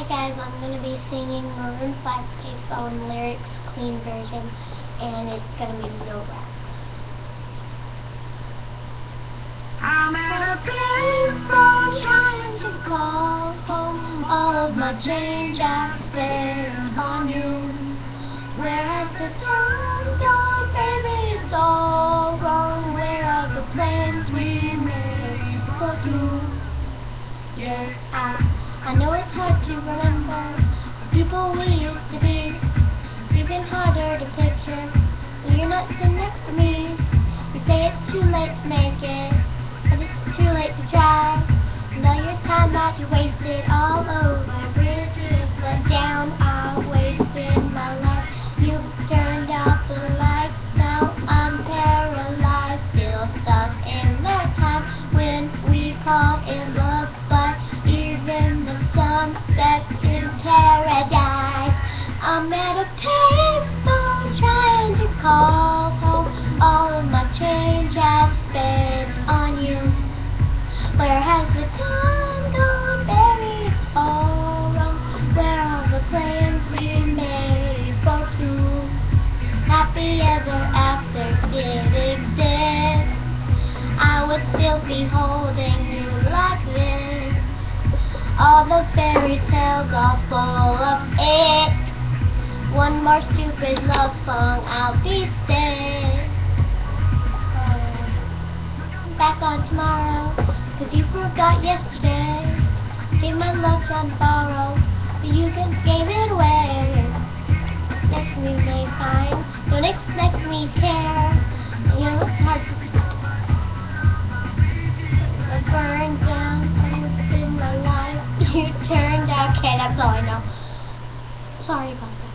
Hi guys, I'm going to be singing Maroon 5 Payphone lyrics clean version, and it's going to be no rap. I'm at a payphone trying to call home. All of my change I spent on you. Where has the time gone, baby? It's all wrong. Where are the plans we made for two? Yeah, I know it's hard to remember the people we used to be. It's even harder to picture when you're not sitting next to me. You say it's too late to make it, but it's too late to try. And all your time that you wasted all over bridges let down, I wasted my life. You turned off the lights, now I'm paralyzed, still stuck in that time when we called in love. But even the sun sets in paradise. I'm at a payphone trying to call home. All of my change I've spent on you. Where has the time gone, baby? It's all wrong. Where are the plans we made for two? Happy ever after did exist. I would still be holding you like this. All those fairy tales are full of it. One more stupid love song, I'll be sick. Back on tomorrow, 'cause you forgot yesterday. Gave my love on borrow, but you just gave it away. Next we may find, don't expect me to care. You know it's hard to burn down things in my life. You turned out, okay, that's all I know. Sorry about that.